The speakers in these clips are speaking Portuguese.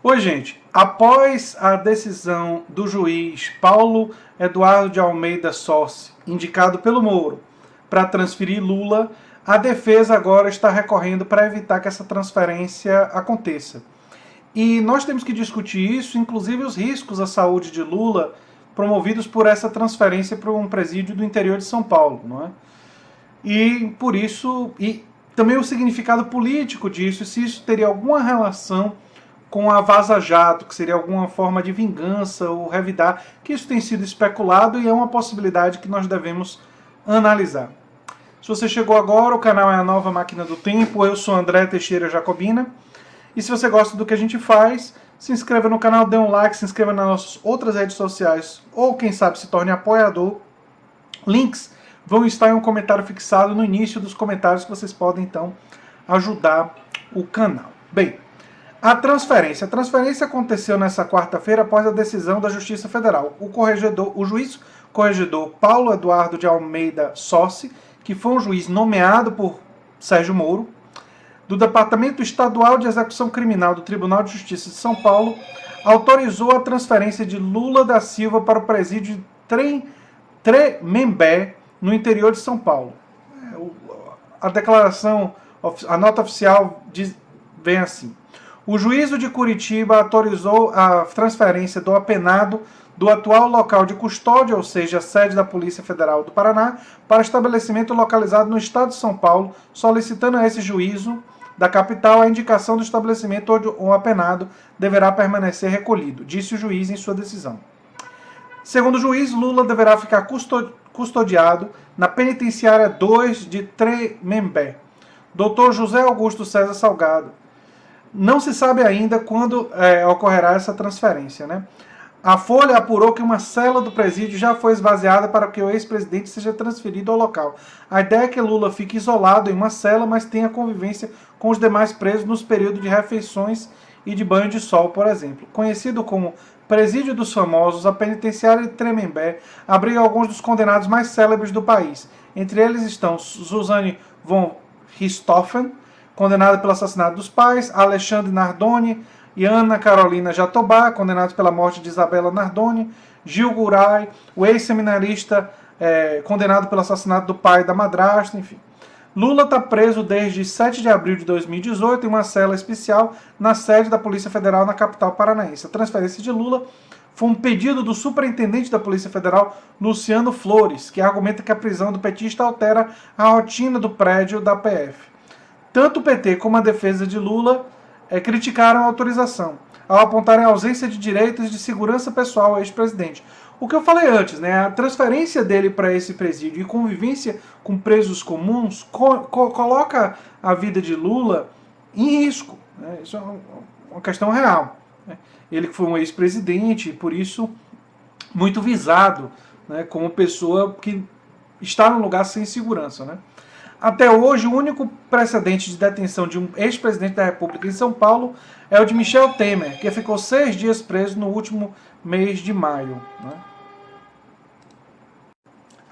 Oi, gente. Após a decisão do juiz Paulo Eduardo de Almeida Sossi, indicado pelo Moro, para transferir Lula, a defesa agora está recorrendo para evitar que essa transferência aconteça. E nós temos que discutir isso, inclusive os riscos à saúde de Lula promovidos por essa transferência para um presídio do interior de São Paulo, não é? E por isso, e também o significado político disso, se isso teria alguma relação com a Vaza Jato, que seria alguma forma de vingança ou revidar, que isso tem sido especulado e é uma possibilidade que nós devemos analisar. Se você chegou agora, o canal é a Nova Máquina do Tempo, eu sou André Teixeira Jacobina, e se você gosta do que a gente faz, se inscreva no canal, dê um like, se inscreva nas nossas outras redes sociais, ou quem sabe se torne apoiador. Links vão estar em um comentário fixado no início dos comentários que vocês podem então ajudar o canal. Bem, a transferência aconteceu nessa quarta-feira após a decisão da Justiça Federal. O juiz corregedor Paulo Eduardo de Almeida Sossi, que foi um juiz nomeado por Sérgio Moro, do Departamento Estadual de Execução Criminal do Tribunal de Justiça de São Paulo, autorizou a transferência de Lula da Silva para o presídio de Tremembé, no interior de São Paulo. A declaração, a nota oficial vem assim: o juízo de Curitiba autorizou a transferência do apenado do atual local de custódia, ou seja, a sede da Polícia Federal do Paraná, para estabelecimento localizado no estado de São Paulo, solicitando a esse juízo da capital a indicação do estabelecimento onde o apenado deverá permanecer recolhido, disse o juiz em sua decisão. Segundo o juiz, Lula deverá ficar custodiado na penitenciária 2 de Tremembé. Dr. José Augusto César Salgado. Não se sabe ainda quando ocorrerá essa transferência, né? A Folha apurou que uma cela do presídio já foi esvaziada para que o ex-presidente seja transferido ao local. A ideia é que Lula fique isolado em uma cela, mas tenha convivência com os demais presos nos períodos de refeições e de banho de sol, por exemplo. Conhecido como Presídio dos Famosos, a penitenciária de Tremembé abriga alguns dos condenados mais célebres do país. Entre eles estão Suzane von Richthofen, condenada pelo assassinato dos pais, Alexandre Nardoni e Ana Carolina Jatobá, condenados pela morte de Isabela Nardoni, Gil Guray, o ex-seminarista condenado pelo assassinato do pai e da madrasta, enfim. Lula está preso desde 7 de abril de 2018 em uma cela especial na sede da Polícia Federal na capital paranaense. A transferência de Lula foi um pedido do superintendente da Polícia Federal, Luciano Flores, que argumenta que a prisão do petista altera a rotina do prédio da PF. Tanto o PT como a defesa de Lula criticaram a autorização, ao apontarem a ausência de direitos de segurança pessoal ao ex-presidente. O que eu falei antes, né? A transferência dele para esse presídio e convivência com presos comuns coloca a vida de Lula em risco, né? Isso é uma questão real, né? Ele que foi um ex-presidente e por isso muito visado, né, como pessoa que está num lugar sem segurança, né? Até hoje, o único precedente de detenção de um ex-presidente da República em São Paulo é o de Michel Temer, que ficou 6 dias preso no último mês de maio, né?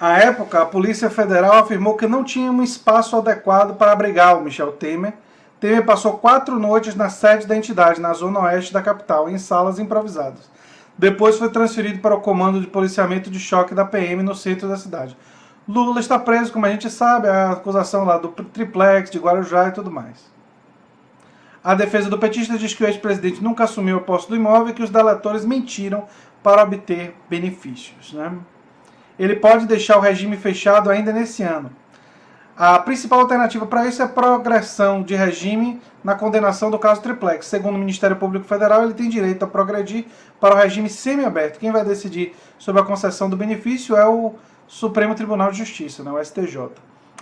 À época, a Polícia Federal afirmou que não tinha um espaço adequado para abrigar o Michel Temer. Temer passou 4 noites na sede da entidade, na zona oeste da capital, em salas improvisadas. Depois foi transferido para o Comando de Policiamento de Choque da PM no centro da cidade. Lula está preso, como a gente sabe, a acusação lá do triplex, de Guarujá e tudo mais. A defesa do petista diz que o ex-presidente nunca assumiu a posse do imóvel e que os delatores mentiram para obter benefícios, né? Ele pode deixar o regime fechado ainda nesse ano. A principal alternativa para isso é a progressão de regime na condenação do caso triplex. Segundo o Ministério Público Federal, ele tem direito a progredir para o regime semiaberto. Quem vai decidir sobre a concessão do benefício é o Supremo Tribunal de Justiça, né, o STJ.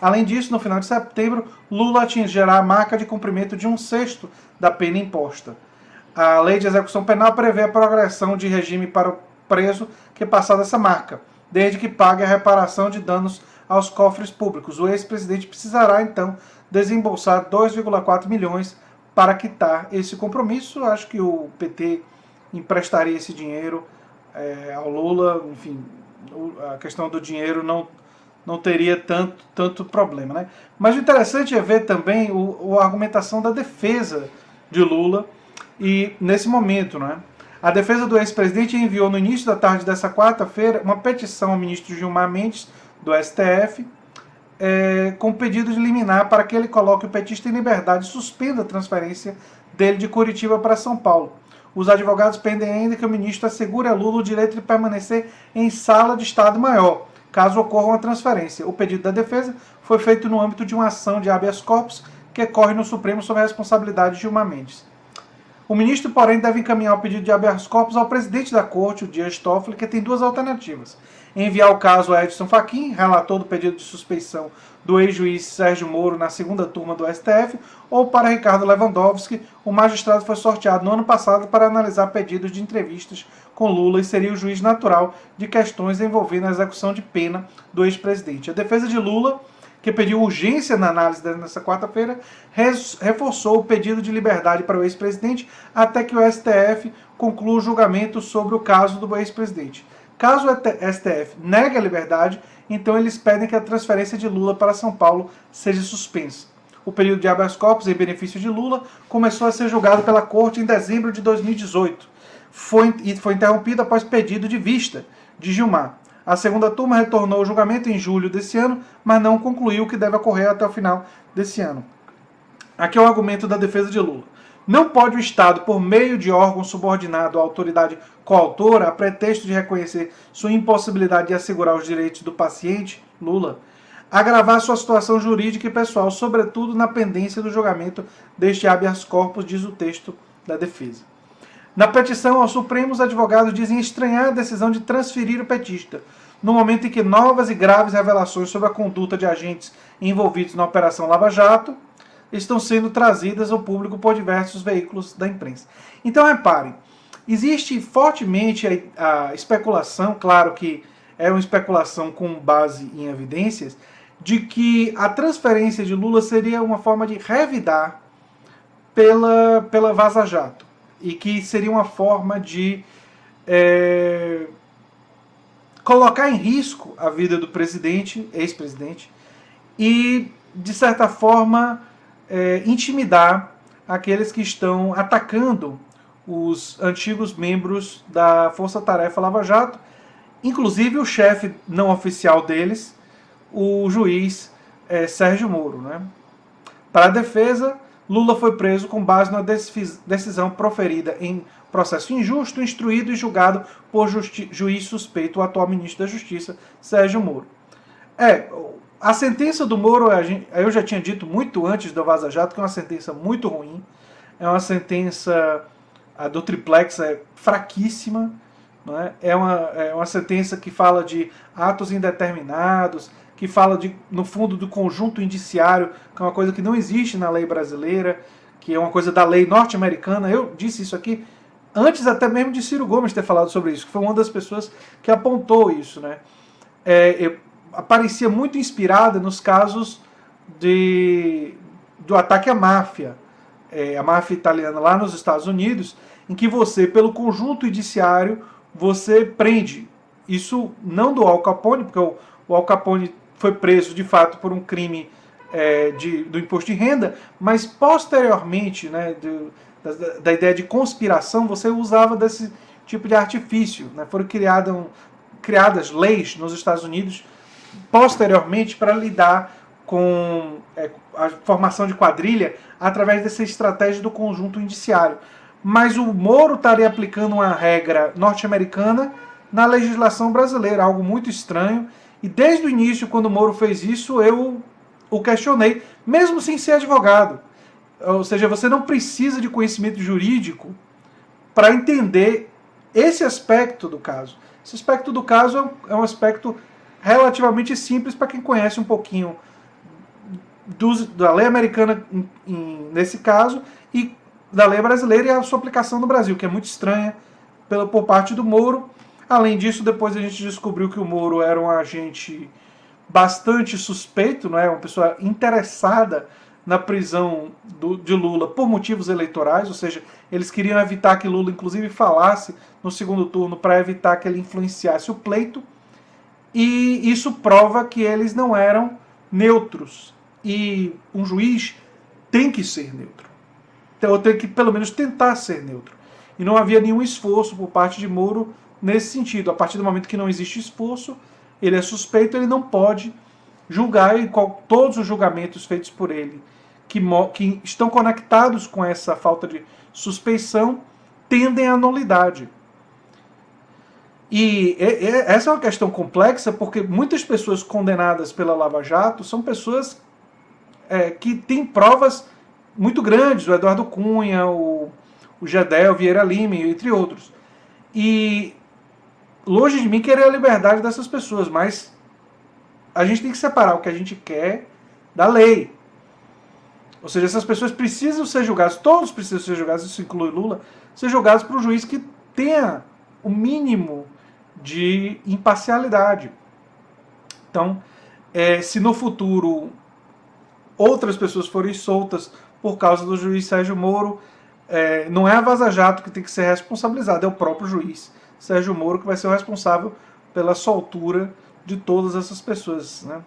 Além disso, no final de setembro, Lula atingirá a marca de cumprimento de 1/6 da pena imposta. A Lei de Execução Penal prevê a progressão de regime para o preso que passar dessa marca, desde que pague a reparação de danos aos cofres públicos. O ex-presidente precisará, então, desembolsar 2,4 milhões para quitar esse compromisso. Acho que o PT emprestaria esse dinheiro ao Lula, enfim, a questão do dinheiro não teria tanto problema, né? Mas o interessante é ver também a argumentação da defesa de Lula, E nesse momento, né, a defesa do ex-presidente enviou no início da tarde dessa quarta-feira uma petição ao ministro Gilmar Mendes, do STF, com pedido de liminar para que ele coloque o petista em liberdade e suspenda a transferência dele de Curitiba para São Paulo. Os advogados pedem ainda que o ministro assegure a Lula o direito de permanecer em sala de Estado-Maior, caso ocorra uma transferência. O pedido da defesa foi feito no âmbito de uma ação de habeas corpus que corre no Supremo sob a responsabilidade de Gilmar Mendes. O ministro, porém, deve encaminhar o pedido de habeas corpus ao presidente da corte, o Dias Toffoli, que tem duas alternativas. Enviar o caso a Edson Fachin, relator do pedido de suspeição do ex-juiz Sérgio Moro na segunda turma do STF, ou para Ricardo Lewandowski, o magistrado foi sorteado no ano passado para analisar pedidos de entrevistas com Lula e seria o juiz natural de questões envolvendo a execução de pena do ex-presidente. A defesa de Lula, que pediu urgência na análise nessa quarta-feira, reforçou o pedido de liberdade para o ex-presidente até que o STF conclua o julgamento sobre o caso do ex-presidente. Caso o STF negue a liberdade, então eles pedem que a transferência de Lula para São Paulo seja suspensa. O período de habeas corpus em benefício de Lula começou a ser julgado pela Corte em dezembro de 2018 e foi interrompido após pedido de vista de Gilmar. A segunda turma retornou ao julgamento em julho desse ano, mas não concluiu o que deve ocorrer até o final desse ano. Aqui é o argumento da defesa de Lula. Não pode o Estado, por meio de órgão subordinado à autoridade coautora, a pretexto de reconhecer sua impossibilidade de assegurar os direitos do paciente, Lula, agravar sua situação jurídica e pessoal, sobretudo na pendência do julgamento deste habeas corpus, diz o texto da defesa. Na petição ao Supremo, os advogados dizem estranhar a decisão de transferir o petista, no momento em que novas e graves revelações sobre a conduta de agentes envolvidos na Operação Lava Jato estão sendo trazidas ao público por diversos veículos da imprensa. Então, reparem, existe fortemente a especulação, claro que é uma especulação com base em evidências, de que a transferência de Lula seria uma forma de revidar pela Vaza Jato, e que seria uma forma de colocar em risco a vida do presidente, ex-presidente, e, de certa forma, intimidar aqueles que estão atacando os antigos membros da Força Tarefa Lava Jato, inclusive o chefe não oficial deles, o juiz Sérgio Moro, né? Para a defesa, Lula foi preso com base na decisão proferida em processo injusto, instruído e julgado por juiz suspeito, o atual ministro da Justiça, Sérgio Moro. A sentença do Moro, eu já tinha dito muito antes do Vaza Jato, que é uma sentença muito ruim, é uma sentença, a do Triplex é fraquíssima, não é? É uma sentença que fala de atos indeterminados, que fala, no fundo, do conjunto indiciário, que é uma coisa que não existe na lei brasileira, que é uma coisa da lei norte-americana. Eu disse isso aqui antes até mesmo de Ciro Gomes ter falado sobre isso, que foi uma das pessoas que apontou isso, né? Aparecia muito inspirada nos casos do ataque à máfia, a máfia italiana lá nos Estados Unidos, em que você, pelo conjunto indiciário, você prende. Isso não do Al Capone, porque o Al Capone foi preso de fato por um crime do imposto de renda, mas posteriormente, né, da ideia de conspiração, você usava desse tipo de artifício, né? Foram criadas leis nos Estados Unidos posteriormente para lidar com a formação de quadrilha através dessa estratégia do conjunto indiciário. Mas o Moro estaria aplicando uma regra norte-americana na legislação brasileira, algo muito estranho. E desde o início, quando o Moro fez isso, eu o questionei, mesmo sem ser advogado. Ou seja, você não precisa de conhecimento jurídico para entender esse aspecto do caso. Esse aspecto do caso é um aspecto relativamente simples para quem conhece um pouquinho da lei americana nesse caso e da lei brasileira e a sua aplicação no Brasil, que é muito estranha por parte do Moro. Além disso, depois a gente descobriu que o Moro era um agente bastante suspeito, não é? Uma pessoa interessada na prisão de Lula por motivos eleitorais, ou seja, eles queriam evitar que Lula, inclusive, falasse no segundo turno para evitar que ele influenciasse o pleito, e isso prova que eles não eram neutros, e um juiz tem que ser neutro. ou ter que pelo menos tentar ser neutro. E não havia nenhum esforço por parte de Moro nesse sentido. A partir do momento que não existe esforço, ele é suspeito, ele não pode julgar, e todos os julgamentos feitos por ele que estão conectados com essa falta de suspeição tendem à nulidade. E essa é uma questão complexa, porque muitas pessoas condenadas pela Lava Jato são pessoas que têm provas muito grandes, o Eduardo Cunha, o Gedel Vieira Lima, entre outros. E longe de mim querer a liberdade dessas pessoas, mas a gente tem que separar o que a gente quer da lei. Ou seja, essas pessoas precisam ser julgadas, todos precisam ser julgados, isso inclui Lula, ser julgados por um juiz que tenha o mínimo de imparcialidade. Então, se no futuro outras pessoas forem soltas por causa do juiz Sérgio Moro, não é a Vaza Jato que tem que ser responsabilizado, é o próprio juiz Sérgio Moro que vai ser o responsável pela soltura de todas essas pessoas, né?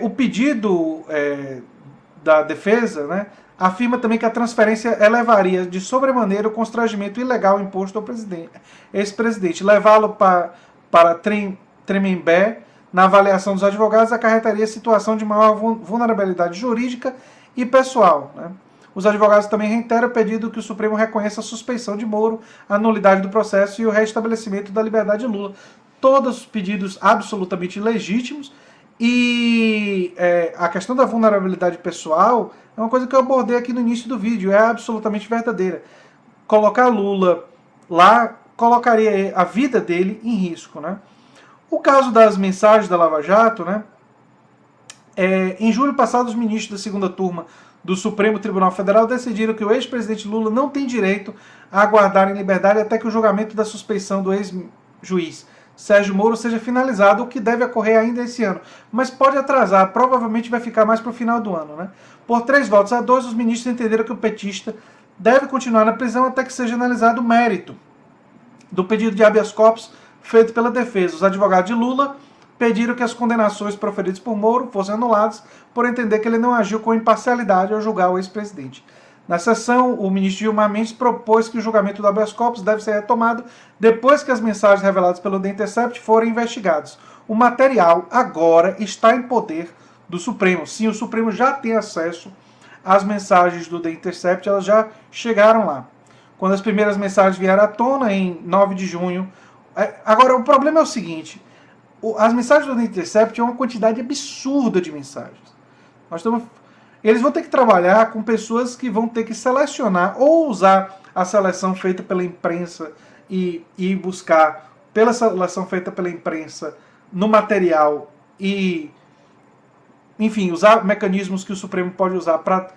O pedido da defesa, né, afirma também que a transferência elevaria de sobremaneira o constrangimento ilegal imposto ao ex-presidente. Levá-lo para Tremembé, na avaliação dos advogados, acarretaria situação de maior vulnerabilidade jurídica e pessoal, né? Os advogados também reiteram o pedido que o Supremo reconheça a suspeição de Moro, a nulidade do processo e o restabelecimento da liberdade de Lula. Todos os pedidos absolutamente legítimos. E a questão da vulnerabilidade pessoal é uma coisa que eu abordei aqui no início do vídeo, é absolutamente verdadeira. Colocar Lula lá colocaria a vida dele em risco, né? O caso das mensagens da Lava Jato, né? Em julho passado, os ministros da segunda turma do Supremo Tribunal Federal decidiram que o ex-presidente Lula não tem direito a aguardar em liberdade até que o julgamento da suspeição do ex-juiz Sérgio Moro seja finalizado, o que deve ocorrer ainda esse ano. Mas pode atrasar, provavelmente vai ficar mais para o final do ano, né? Por 3 votos a 2, os ministros entenderam que o petista deve continuar na prisão até que seja analisado o mérito do pedido de habeas corpus feito pela defesa. Os advogados de Lula pediram que as condenações proferidas por Moro fossem anuladas por entender que ele não agiu com imparcialidade ao julgar o ex-presidente. Na sessão, o ministro Gilmar Mendes propôs que o julgamento do habeas corpus deve ser retomado depois que as mensagens reveladas pelo The Intercept forem investigadas. O material agora está em poder do Supremo. Sim, o Supremo já tem acesso às mensagens do The Intercept, elas já chegaram lá. Quando as primeiras mensagens vieram à tona, em 9 de junho... Agora, o problema é o seguinte, as mensagens do The Intercept é uma quantidade absurda de mensagens. Eles vão ter que trabalhar com pessoas que vão ter que selecionar ou usar a seleção feita pela imprensa e buscar pela seleção feita pela imprensa no material e, enfim, usar mecanismos que o Supremo pode usar para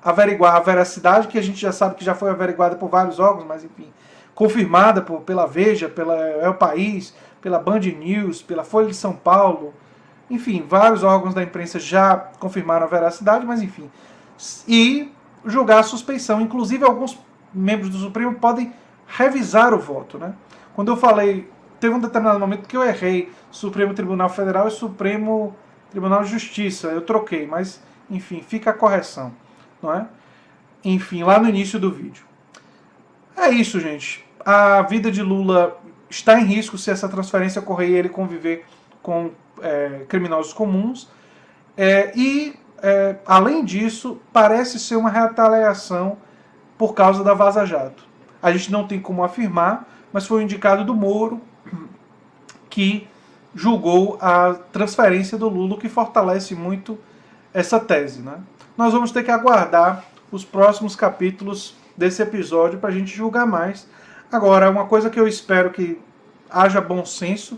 averiguar a veracidade, que a gente já sabe que já foi averiguada por vários órgãos, mas enfim, confirmada pela Veja, pela El País, pela Band News, pela Folha de São Paulo. Enfim, vários órgãos da imprensa já confirmaram a veracidade, mas enfim. E julgar a suspeição. Inclusive, alguns membros do Supremo podem revisar o voto, né? Quando eu falei, teve um determinado momento que eu errei Supremo Tribunal Federal e Supremo Tribunal de Justiça. Eu troquei, mas, enfim, fica a correção, não é? Enfim, lá no início do vídeo. É isso, gente. A vida de Lula está em risco se essa transferência ocorrer e ele conviver com criminosos comuns, além disso, parece ser uma retaliação por causa da Vaza Jato. A gente não tem como afirmar, mas foi um indicado do Moro que julgou a transferência do Lula, que fortalece muito essa tese, né? Nós vamos ter que aguardar os próximos capítulos desse episódio para a gente julgar mais. Agora, uma coisa que eu espero que haja bom senso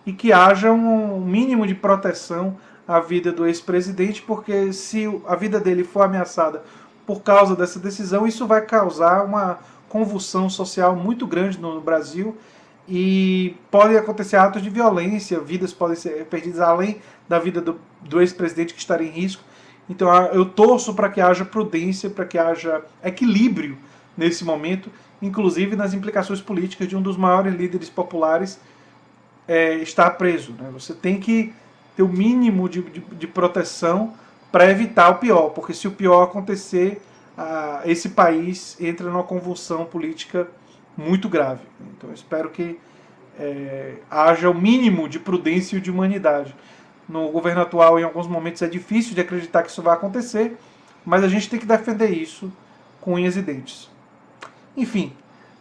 e que haja um mínimo de proteção à vida do ex-presidente, porque se a vida dele for ameaçada por causa dessa decisão, isso vai causar uma convulsão social muito grande no Brasil e podem acontecer atos de violência, vidas podem ser perdidas além da vida do ex-presidente que estaria em risco. Então eu torço para que haja prudência, para que haja equilíbrio nesse momento, inclusive nas implicações políticas de um dos maiores líderes populares estar preso, né? Você tem que ter o mínimo de proteção para evitar o pior, porque se o pior acontecer, esse país entra numa convulsão política muito grave. Então eu espero que haja o mínimo de prudência e de humanidade. No governo atual, em alguns momentos, é difícil de acreditar que isso vai acontecer, mas a gente tem que defender isso com unhas e dentes. Enfim,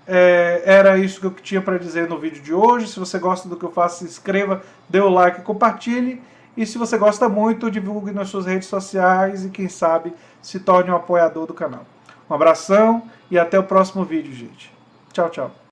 era isso que eu tinha para dizer no vídeo de hoje. Se você gosta do que eu faço, se inscreva, dê o like e compartilhe. E se você gosta muito, divulgue nas suas redes sociais e quem sabe se torne um apoiador do canal. Um abração e até o próximo vídeo, gente. Tchau, tchau.